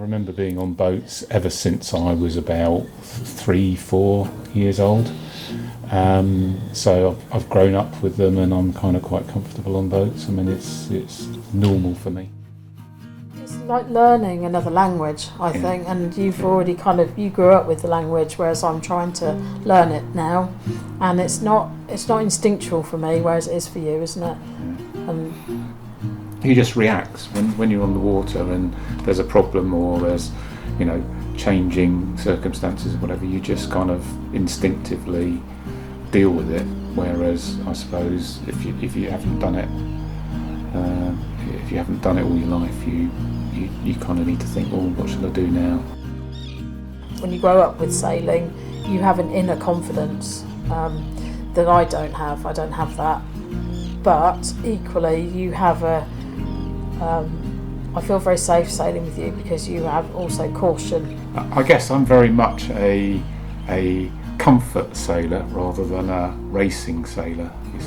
remember being on boats ever since I was about 3-4 years old. So I've grown up with them, and I'm kind of quite comfortable on boats. I mean, it's normal for me. It's like learning another language, I think, and you've already you grew up with the language, whereas I'm trying to learn it now, and it's not instinctual for me, whereas it is for you, isn't it? He just reacts when you're on the water and there's a problem, or there's, changing circumstances or whatever. You just kind of instinctively deal with it. Whereas I suppose if you haven't done it, all your life, you kind of need to think, well, what should I do now? When you grow up with sailing, you have an inner confidence that I don't have. I don't have that. But equally, you have I feel very safe sailing with you because you have also caution. I guess I'm very much a comfort sailor rather than a racing sailor. You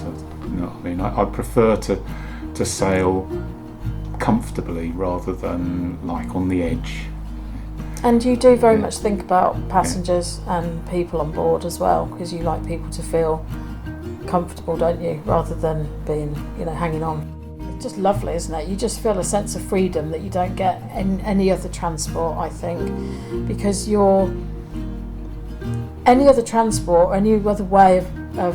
know what I mean? I prefer to sail comfortably rather than like on the edge. And you do very much think about passengers and people on board as well, because you like people to feel comfortable, don't you, rather than being, hanging on. It's just lovely, isn't it? You just feel a sense of freedom that you don't get in any other transport, I think, because any other transport, any other way of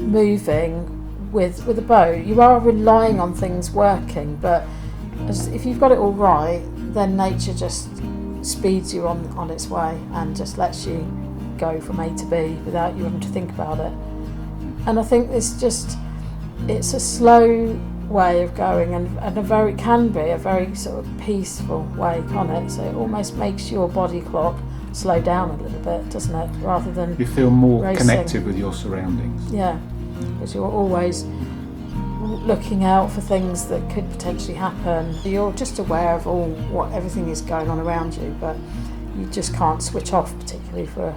moving with a boat, you are relying on things working, but if you've got it all right, then nature just speeds you on its way and just lets you go from A to B without you having to think about it. And I think it's a slow way of going, and can be a very sort of peaceful way, can't it? So it almost makes your body clock slow down a little bit, doesn't it? Rather than you feel more racing. Connected with your surroundings. Yeah, because you're always looking out for things that could potentially happen. You're just aware of everything is going on around you, but you just can't switch off particularly for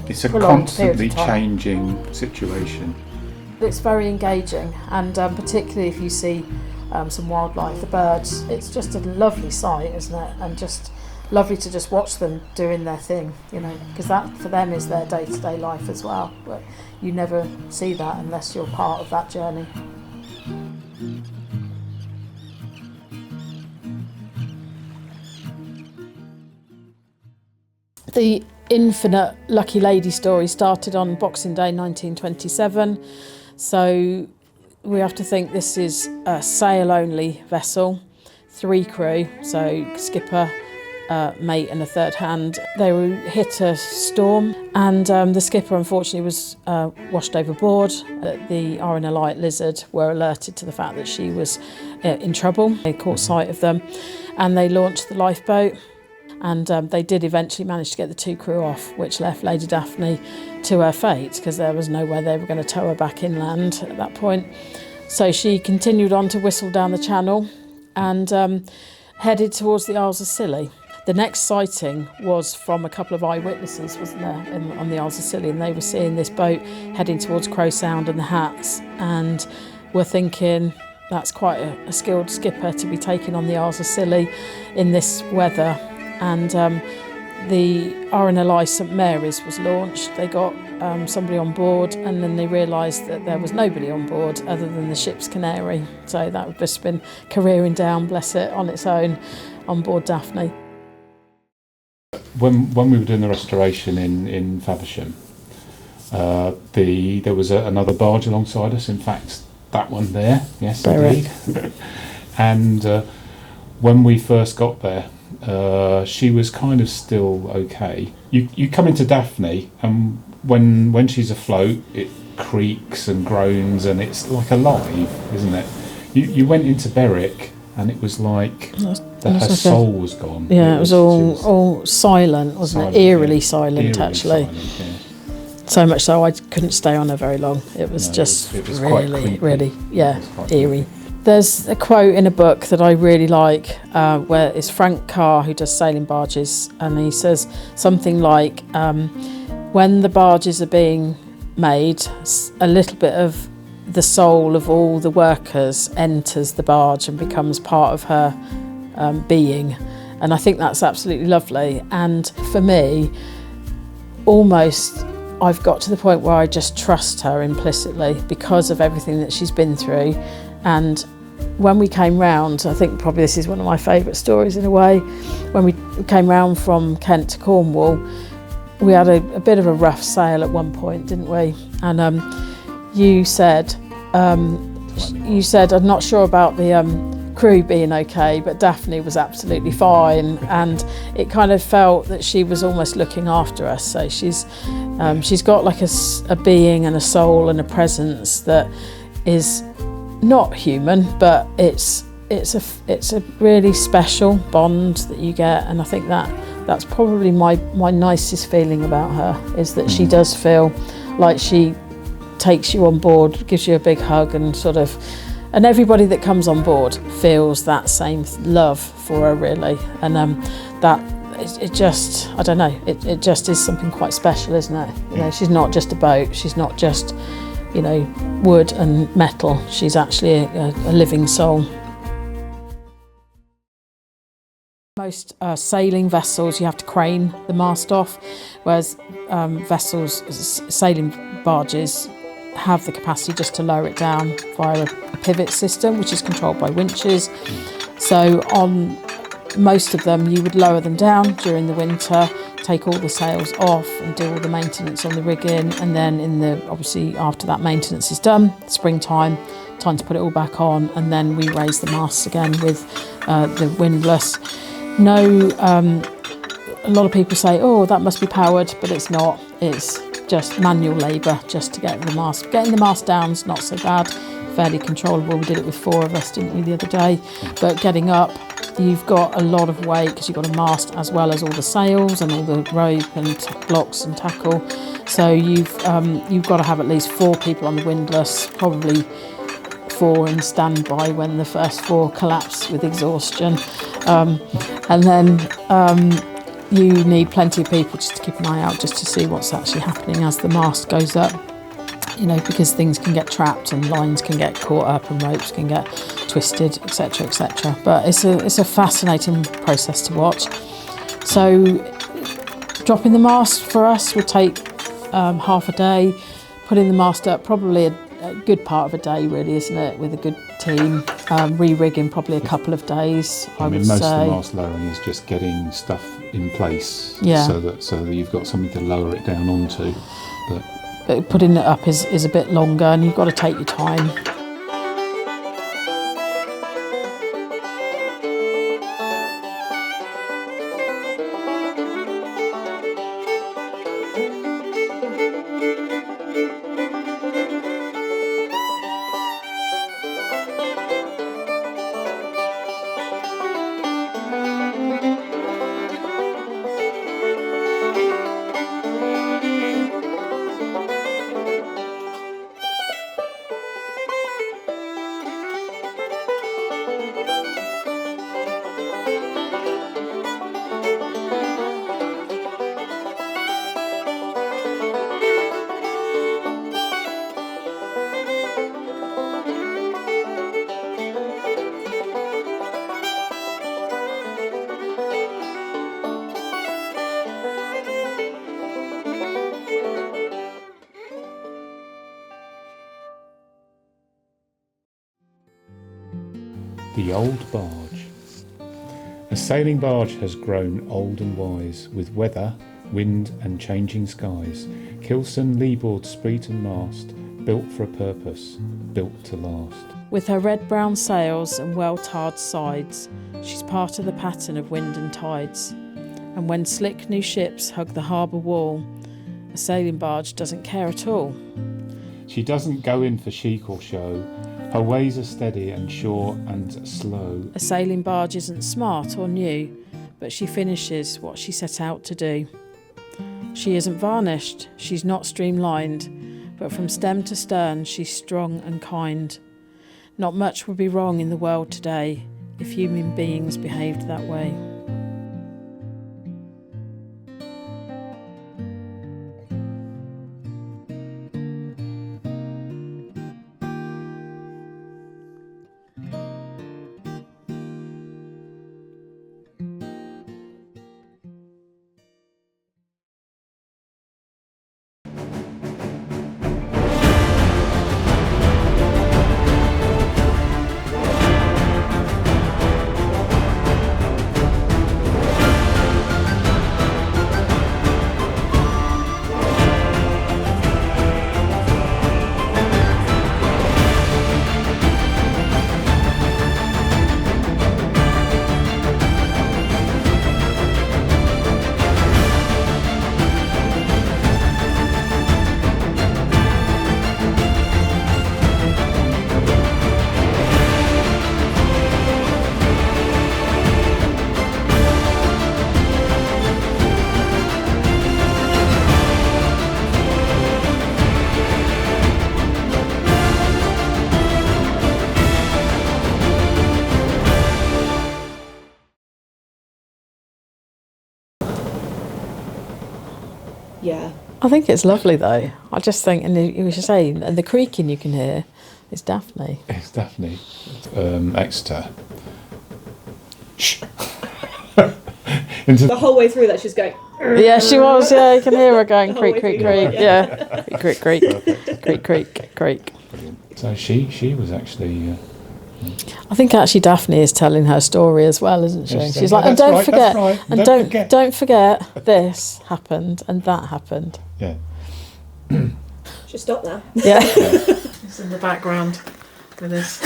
it's a constantly changing situation. It's very engaging, and particularly if you see some wildlife, the birds, it's just a lovely sight, isn't it? And just lovely to just watch them doing their thing, because that for them is their day-to-day life as well. But you never see that unless you're part of that journey. The Infinite Lucky Lady story started on Boxing Day 1927, so we have to think this is a sail-only vessel, 3 crew, so skipper, mate and a third hand. They hit a storm, and the skipper unfortunately was washed overboard. The RNLI Lizard were alerted to the fact that she was in trouble. They caught sight of them and they launched the lifeboat. And they did eventually manage to get the 2 crew off, which left Lady Daphne to her fate, because there was no way they were going to tow her back inland at that point. So she continued on to whistle down the channel and headed towards the Isles of Scilly. The next sighting was from a couple of eyewitnesses, wasn't there, on the Isles of Scilly, and they were seeing this boat heading towards Crow Sound and the Hats, and were thinking, that's quite a skilled skipper to be taking on the Isles of Scilly in this weather. And the RNLI St Mary's was launched. They got somebody on board, and then they realised that there was nobody on board other than the ship's canary. So that would just been careering down, bless it, on its own on board Daphne. When we were doing the restoration in Faversham, there was another barge alongside us. In fact, that one there, yes, indeed. And when we first got there, she was kind of still okay. You come into Daphne, and when she's afloat, it creaks and groans, and it's like alive, isn't it? You went into Berwick, and it was like her soul was gone. Yeah, it was all silent, wasn't it? Eerily silent, actually. Silent, yeah. So much so I couldn't stay on her very long. It was it was really, eerie. There's a quote in a book that I really like, where it's Frank Carr, who does sailing barges, and he says something like, when the barges are being made, a little bit of the soul of all the workers enters the barge and becomes part of her being, And I think that's absolutely lovely. And for me, almost I've got to the point where I just trust her implicitly because of everything that she's been through. And when we came round, I think probably this is one of my favourite stories in a way, when we came round from Kent to Cornwall, we had a bit of a rough sail at one point, didn't we? And you said, I'm not sure about the crew being okay, but Daphne was absolutely fine, and it kind of felt that she was almost looking after us. So she's got like a being and a soul and a presence that is not human, but it's a really special bond that you get, and I think that's probably my nicest feeling about her, is that she does feel like she takes you on board, gives you a big hug, and everybody that comes on board feels that same love for her, really. And that it just, I don't know, it just is something quite special, isn't it? You know, she's not just a boat, she's not just, you know, wood and metal, she's actually a living soul. Most sailing vessels, you have to crane the mast off, whereas sailing barges have the capacity just to lower it down via a pivot system, which is controlled by winches. So on most of them, you would lower them down during the winter, take all the sails off and do all the maintenance on the rigging, and then obviously after that maintenance is done, springtime, time to put it all back on, and then we raise the masts again with the windlass. A lot of people say, oh, that must be powered, but it's not. It's just manual labour just to get the mast. Getting the mast down is not so bad, fairly controllable. We did it with 4 of us, didn't we, the other day? But getting up, you've got a lot of weight because you've got a mast as well as all the sails and all the rope and blocks and tackle. So you've got to have at least 4 people on the windlass, probably 4 in standby when the first 4 collapse with exhaustion. And then you need plenty of people just to keep an eye out, just to see what's actually happening as the mast goes up, you know, because things can get trapped and lines can get caught up and ropes can get twisted, etc., etc. But it's a fascinating process to watch. So dropping the mast for us would take half a day, putting the mast up probably a good part of a day, really, isn't it, with a good team. Re-rigging probably a couple of days, I would most say. of the mast lowering is just getting stuff in place, Yeah. so that you've got something to lower it down onto. But putting it up is a bit longer, and you've got to take your time. The Old Barge. A sailing barge has grown old and wise, with weather, wind and changing skies. Kilson, leeboard, sprit and mast, built for a purpose, built to last. With her red-brown sails and well-tarred sides, she's part of the pattern of wind and tides. And when slick new ships hug the harbour wall, a sailing barge doesn't care at all. She doesn't go in for chic or show. Her ways are steady and sure and slow. A sailing barge isn't smart or new, but she finishes what she set out to do. She isn't varnished, she's not streamlined, but from stem to stern she's strong and kind. Not much would be wrong in the world today if human beings behaved that way. Yeah. I think it's lovely though. I just think, and you were saying, and the creaking you can hear is Daphne. It's Daphne. Exeter. Shh. The whole way through that, she's going. Yeah, she was. Yeah, you can hear her going The creak, whole way creak, through, creak. Yeah, creak, creak, creak, creak, creak, creak. Brilliant. So she was actually. I think actually Daphne is telling her story as well, isn't she? Yes, She's yeah, like, and that's don't right, forget, that's right. and don't forget this happened and that happened. Yeah. Should stop now. Yeah. It's in the background with this.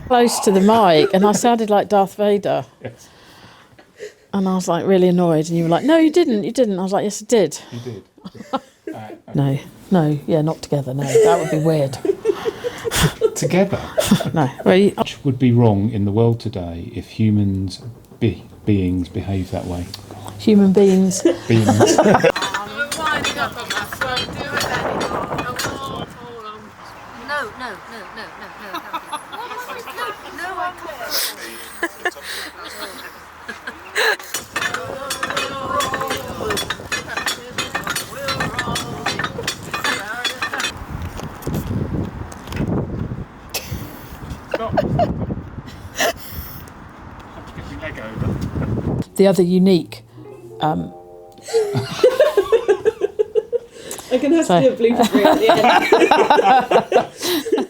Close to the mic, and I sounded like Darth Vader. Yes. And I was like really annoyed, and you were like, "No, you didn't. You didn't." I was like, "Yes, I did." You did. No, yeah, not together. No, that would be weird. Together. No, well, Which would be wrong in the world today if humans beings behave that way. human beings. Beings. The other unique. I'm going to have to do a blooper reel at the end.